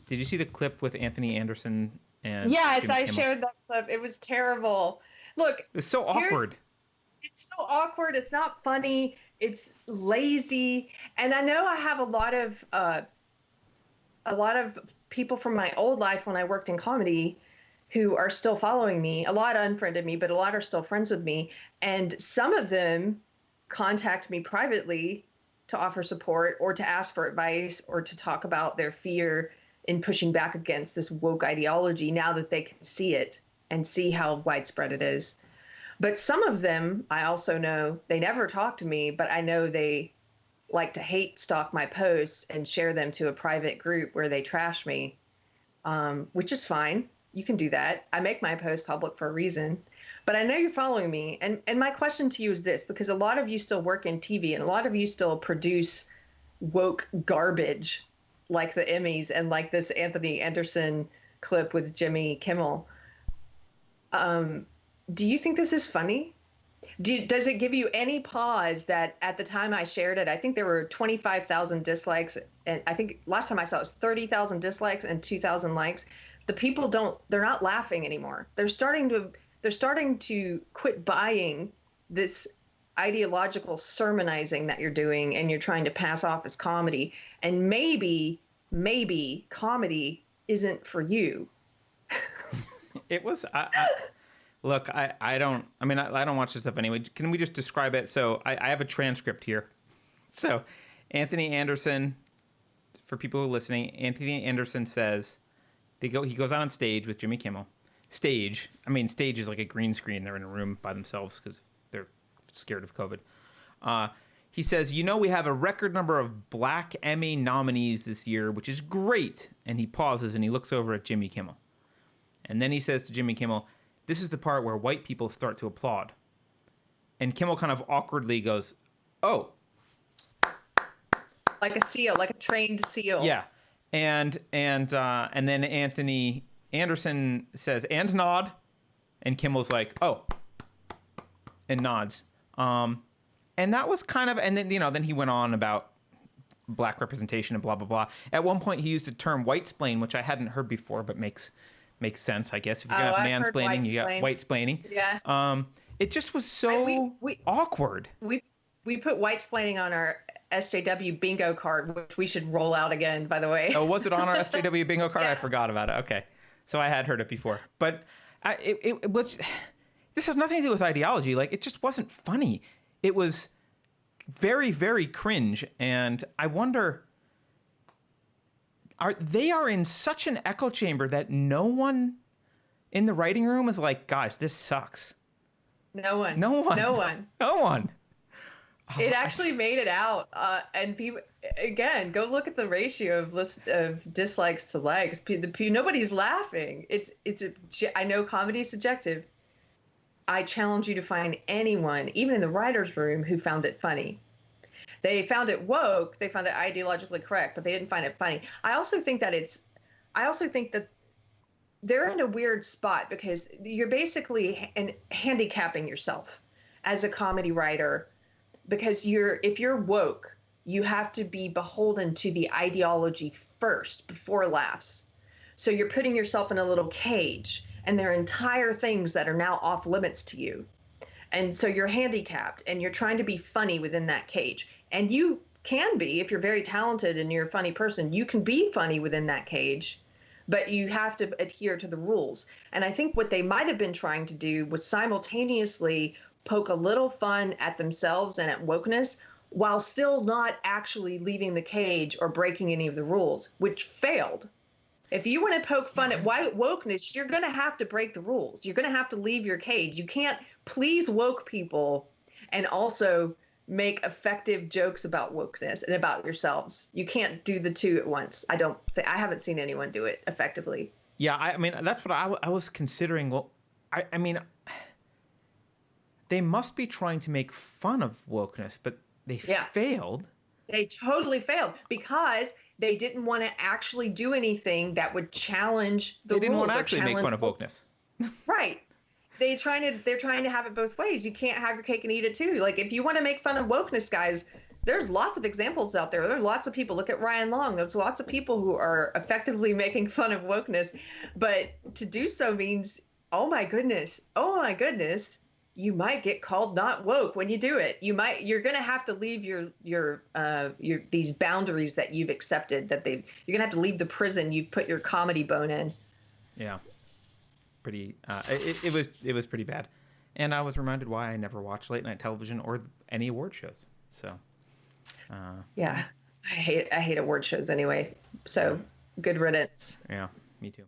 Did you see the clip with Anthony Anderson and Yes, Jimmy I Kimmel? shared that clip. It was terrible. Look, It was so awkward. it's so awkward. It's not funny. It's lazy. And I know I have a lot of people from my old life when I worked in comedy who are still following me. A lot unfriended me, but a lot are still friends with me. And some of them contact me privately to offer support or to ask for advice or to talk about their fear in pushing back against this woke ideology now that they can see it and see how widespread it is. But some of them, I also know they never talk to me, but I know they like to hate stalk my posts and share them to a private group where they trash me, which is fine. You can do that. I make my posts public for a reason. But I know you're following me. And my question to you is this, because a lot of you still work in TV and a lot of you still produce woke garbage like the Emmys and like this Anthony Anderson clip with Jimmy Kimmel. Do you think this is funny? Does it give you any pause that at the time I shared it, I think there were 25,000 dislikes, and I think last time I saw it was 30,000 dislikes and 2,000 likes. The people they're not laughing anymore. They're starting to quit buying this ideological sermonizing that you're doing and you're trying to pass off as comedy. And maybe comedy isn't for you. It was. Look, I don't watch this stuff anyway. Can we just describe it? So I have a transcript here. So Anthony Anderson, for people who are listening, Anthony Anderson says he goes out on stage with Jimmy Kimmel. Stage is like a green screen. They're in a room by themselves because they're scared of COVID. He says, we have a record number of Black Emmy nominees this year, which is great. And he pauses and he looks over at Jimmy Kimmel. And then he says to Jimmy Kimmel, this is the part where white people start to applaud. And Kimmel kind of awkwardly goes, oh. Like a seal, like a trained seal. Yeah. And then Anthony Anderson says, and nod. And Kimmel's like, oh. And nods. And that was kind of, and then, then he went on about black representation and blah, blah, blah. At one point, he used the term white-splain, which I hadn't heard before, but makes sense, I guess. If you're gonna have mansplaining, you got white-splaining. Yeah. It just was so awkward. We put white-splaining on our SJW bingo card, which we should roll out again, by the way. Oh, was it on our SJW bingo card? Yeah. I forgot about it. Okay. So I had heard it before. But it was, this has nothing to do with ideology. Like, it just wasn't funny. It was very, very cringe. And I wonder, they are in such an echo chamber that no one in the writing room is like, gosh, this sucks. No one. Oh, it actually made it out. And people, again, go look at the ratio of dislikes to likes. Nobody's laughing. I know comedy is subjective. I challenge you to find anyone, even in the writer's room, who found it funny. They found it woke. They found it ideologically correct, but they didn't find it funny. I also think that they're in a weird spot because you're basically handicapping yourself as a comedy writer, because if you're woke, you have to be beholden to the ideology first before laughs. So you're putting yourself in a little cage, and there are entire things that are now off limits to you. And so you're handicapped and you're trying to be funny within that cage. And you can be, if you're very talented and you're a funny person, you can be funny within that cage, but you have to adhere to the rules. And I think what they might have been trying to do was simultaneously poke a little fun at themselves and at wokeness while still not actually leaving the cage or breaking any of the rules, which failed. If you want to poke fun at wokeness, you're going to have to break the rules. You're going to have to leave your cage. You can't please woke people and also make effective jokes about wokeness and about yourselves. You can't do the two at once. I haven't seen anyone do it effectively. Yeah, I mean, that's what I was considering. Well, I mean, they must be trying to make fun of wokeness, but they failed. They totally failed because they didn't want to actually do anything that would challenge the rules. They didn't want to actually make fun of wokeness. Right. They're trying to have it both ways. You can't have your cake and eat it too. Like, if you want to make fun of wokeness, guys, there's lots of examples out there. There's lots of people. Look at Ryan Long. There's lots of people who are effectively making fun of wokeness, but to do so means, oh my goodness, you might get called not woke when you do it. You're going to have to leave your these boundaries that you've accepted, you're going to have to leave the prison you've put your comedy bone in. Yeah. Pretty, it was pretty bad. And I was reminded why I never watched late night television or any award shows. So, yeah, I hate award shows anyway. So good riddance. Yeah, me too.